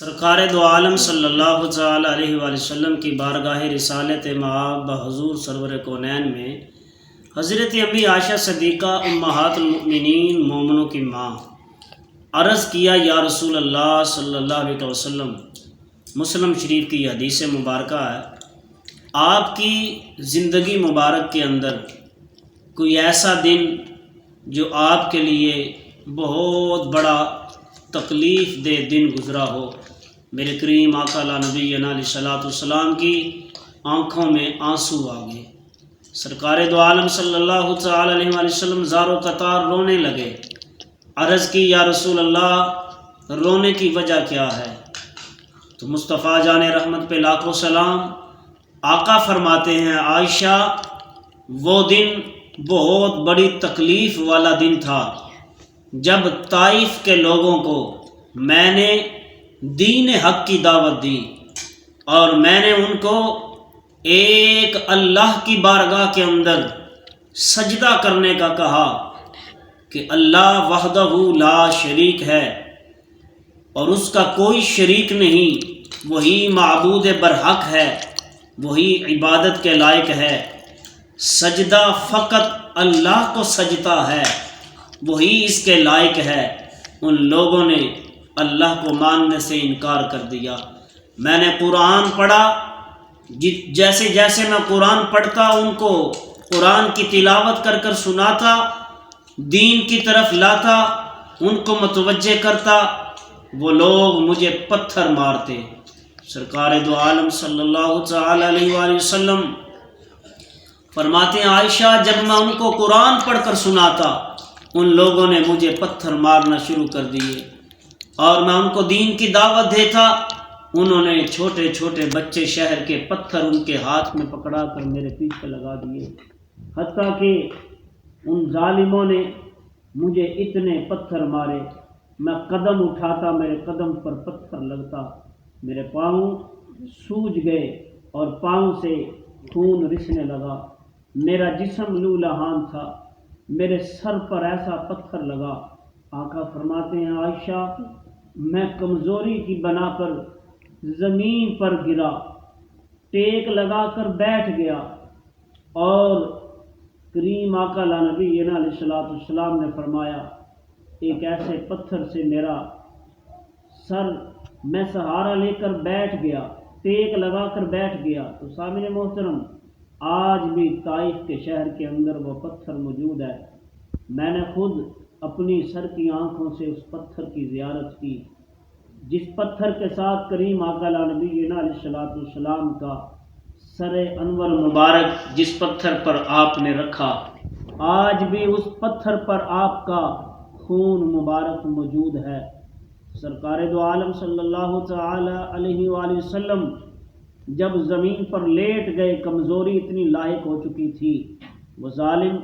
سرکار دو عالم صلی اللہ تعالی علیہ وآلہ وسلم کی بارگاہ رسالت مآب بحضور سرور کونین میں حضرت امی عائشہ صدیقہ امہات المؤمنین مومنوں کی ماں عرض کیا، یا رسول اللہ صلی اللہ علیہ وسلم، مسلم شریف کی حدیث مبارکہ ہے، آپ کی زندگی مبارک کے اندر کوئی ایسا دن جو آپ کے لیے بہت بڑا تکلیف دہ دن گزرا ہو؟ میرے کریم آقا نبی علیہ الصلوۃ والسلام کی آنکھوں میں آنسو آ گئے۔ سرکار دو عالم صلی اللہ تعالی علیہ وآلہ وسلم زار و قطار رونے لگے۔ عرض کی، یا رسول اللہ، رونے کی وجہ کیا ہے؟ تو مصطفیٰ جان رحمت پہ لاکھوں سلام آقا فرماتے ہیں، عائشہ، وہ دن بہت بڑی تکلیف والا دن تھا جب طائف کے لوگوں کو میں نے دین حق کی دعوت دی اور میں نے ان کو ایک اللہ کی بارگاہ کے اندر سجدہ کرنے کا کہا کہ اللہ وحدہ لا شریک ہے اور اس کا کوئی شریک نہیں، وہی معبود برحق ہے، وہی عبادت کے لائق ہے، سجدہ فقط اللہ کو سجدہ ہے، وہی اس کے لائق ہے۔ ان لوگوں نے اللہ کو ماننے سے انکار کر دیا۔ میں نے قرآن پڑھا، جیسے جیسے میں قرآن پڑھتا ان کو قرآن کی تلاوت کر کر سناتا، دین کی طرف لاتا، ان کو متوجہ کرتا، وہ لوگ مجھے پتھر مارتے۔ سرکار دو عالم صلی اللہ تعالی علیہ وآلہ وسلم فرماتے ہیں، عائشہ، جب میں ان کو قرآن پڑھ کر سناتا ان لوگوں نے مجھے پتھر مارنا شروع کر دیے، اور میں ان کو دین کی دعوت دیتا، انہوں نے چھوٹے چھوٹے بچے شہر کے پتھر ان کے ہاتھ میں پکڑا کر میرے پیچھے لگا دیے، حتیٰ کہ ان ظالموں نے مجھے اتنے پتھر مارے، میں قدم اٹھاتا میرے قدم پر پتھر لگتا، میرے پاؤں سوج گئے اور پاؤں سے خون رسنے لگا، میرا جسم لولہان تھا، میرے سر پر ایسا پتھر لگا۔ آقا فرماتے ہیں، عائشہ، میں کمزوری کی بنا پر زمین پر گرا، ٹیک لگا کر بیٹھ گیا، اور کریم آقا نبی علیہ السلام نے فرمایا، ایک ایسے پتھر سے میرا سر، میں سہارا لے کر بیٹھ گیا، ٹیک لگا کر بیٹھ گیا۔ تو سامعین محترم، آج بھی طائف کے شہر کے اندر وہ پتھر موجود ہے۔ میں نے خود اپنی سر کی آنکھوں سے اس پتھر کی زیارت کی، جس پتھر کے ساتھ کریم آقا نبی علیہ السلام کا سر انور مبارک جس پتھر پر آپ نے رکھا، آج بھی اس پتھر پر آپ کا خون مبارک موجود ہے۔ سرکار دو عالم صلی اللہ تعالی علیہ وآلہ وسلم جب زمین پر لیٹ گئے، کمزوری اتنی لاحق ہو چکی تھی، وہ ظالم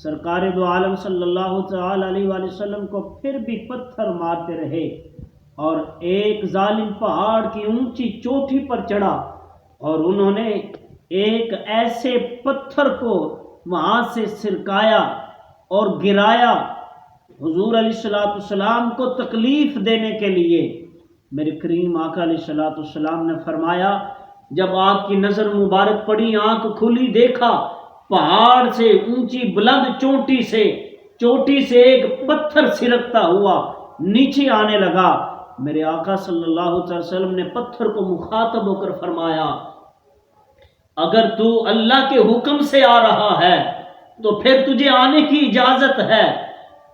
سرکار دو عالم صلی اللہ تعالی علیہ وآلہ وسلم کو پھر بھی پتھر مارتے رہے، اور ایک ظالم پہاڑ کی اونچی چوٹی پر چڑھا اور انہوں نے ایک ایسے پتھر کو وہاں سے سرکایا اور گرایا حضور علیہ السلام کو تکلیف دینے کے لیے۔ میرے کریم آقا علیہ السلام نے فرمایا، جب آپ کی نظر مبارک پڑی، آنکھ کھلی، دیکھا پہاڑ سے اونچی بلند چوٹی سے ایک پتھر سرکتا ہوا نیچے آنے لگا۔ میرے آقا صلی اللہ علیہ وسلم نے پتھر کو مخاطب ہو کر فرمایا، اگر تو اللہ کے حکم سے آ رہا ہے تو پھر تجھے آنے کی اجازت ہے،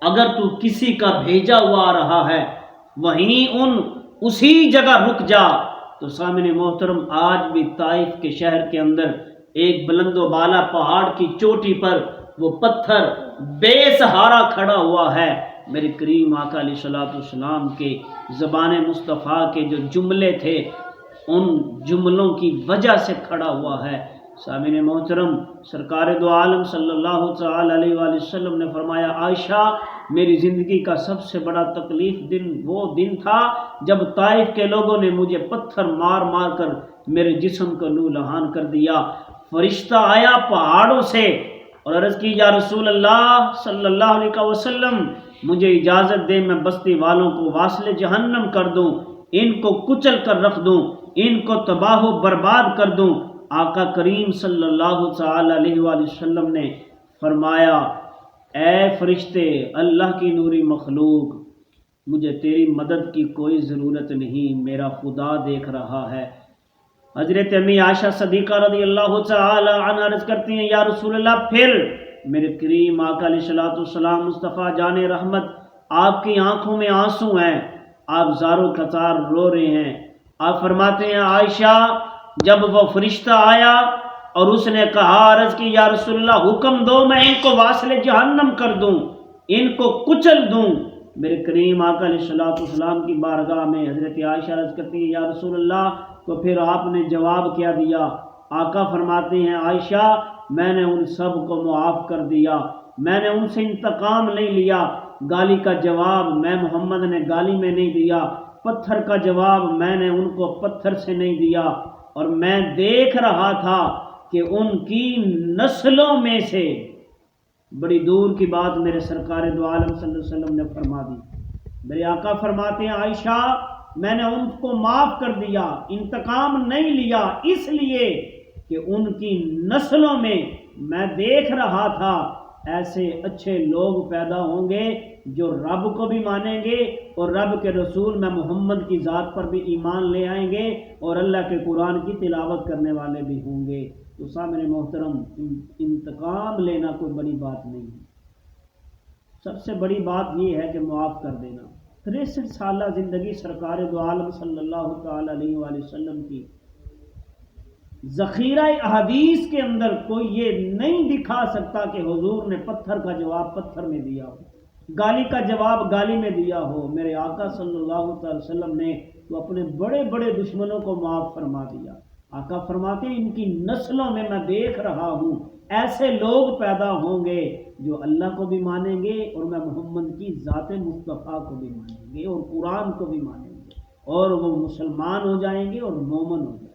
اگر تو کسی کا بھیجا ہوا آ رہا ہے وہیں اسی جگہ رک جا۔ تو سامنے محترم، آج بھی طائف کے شہر کے اندر ایک بلند و بالا پہاڑ کی چوٹی پر وہ پتھر بے سہارا کھڑا ہوا ہے۔ میرے کریم آقا علیہ السلام کے زبان مصطفیٰ کے جو جملے تھے، ان جملوں کی وجہ سے کھڑا ہوا ہے۔ سامعین محترم، سرکار دو عالم صلی اللہ تعالی علیہ وآلہ وسلم نے فرمایا، عائشہ، میری زندگی کا سب سے بڑا تکلیف دن وہ دن تھا جب طائف کے لوگوں نے مجھے پتھر مار مار کر میرے جسم کو لہان کر دیا۔ فرشتہ آیا پہاڑوں سے اور عرض کی، یا رسول اللہ صلی اللہ علیہ وسلم، مجھے اجازت دے میں بستی والوں کو واصل جہنم کر دوں۔ ان کو کچل کر رکھ دوں، ان کو تباہ و برباد کر دوں۔ آقا کریم صلی اللہ تعالی علیہ وآلہ وسلم نے فرمایا، اے فرشتے، اللہ کی نوری مخلوق، مجھے تیری مدد کی کوئی ضرورت نہیں، میرا خدا دیکھ رہا ہے۔ حضرت امی عائشہ صدیقہ رضی اللہ تعالی عنہ عرض کرتی ہیں، یا رسول اللہ، پھر میرے کریم آقا علیہ الصلوۃ والسلام مصطفیٰ جان رحمت، آپ کی آنکھوں میں آنسو ہیں، آپ زارو قطار رو رہے ہیں۔ آپ فرماتے ہیں، عائشہ، جب وہ فرشتہ آیا اور اس نے کہا، عرض کی، یا رسول اللہ، حکم دو میں ان کو واصل جہنم کر دوں، ان کو کچل دوں۔ میرے کریم آقا علیہ الصلوۃ والسلام کی بارگاہ میں حضرت عائشہ عرض کرتی ہیں، یا رسول اللہ، تو پھر آپ نے جواب کیا دیا؟ آقا فرماتے ہیں، عائشہ، میں نے ان سب کو معاف کر دیا، میں نے ان سے انتقام نہیں لیا۔ گالی کا جواب میں محمد نے گالی میں نہیں دیا، پتھر کا جواب میں نے ان کو پتھر سے نہیں دیا، اور میں دیکھ رہا تھا کہ ان کی نسلوں میں سے، بڑی دور کی بات میرے سرکار دو عالم صلی اللہ علیہ وسلم نے فرما دی۔ میرے آقا فرماتے ہیں، عائشہ، میں نے ان کو معاف کر دیا، انتقام نہیں لیا، اس لیے کہ ان کی نسلوں میں میں دیکھ رہا تھا ایسے اچھے لوگ پیدا ہوں گے جو رب کو بھی مانیں گے اور رب کے رسول میں محمد کی ذات پر بھی ایمان لے آئیں گے اور اللہ کے قرآن کی تلاوت کرنے والے بھی ہوں گے۔ تو سامنے محترم، انتقام لینا کوئی بڑی بات نہیں ہے، سب سے بڑی بات یہ ہے کہ معاف کر دینا۔ 63 سالہ زندگی سرکار دو عالم صلی اللہ تعالی علیہ وآلہ وسلم کی ذخیرہ احادیث کے اندر کوئی یہ نہیں دکھا سکتا کہ حضور نے پتھر کا جواب پتھر میں دیا ہو، گالی کا جواب گالی میں دیا ہو۔ میرے آقا صلی اللہ تعالی وسلم نے تو اپنے بڑے بڑے دشمنوں کو معاف فرما دیا۔ آقا فرماتے ہیں، ان کی نسلوں میں میں دیکھ رہا ہوں ایسے لوگ پیدا ہوں گے جو اللہ کو بھی مانیں گے اور میں محمد کی ذات مصطفیٰ کو بھی مانیں گے اور قرآن کو بھی مانیں گے، اور وہ مسلمان ہو جائیں گے اور مومن ہو جائیں گے۔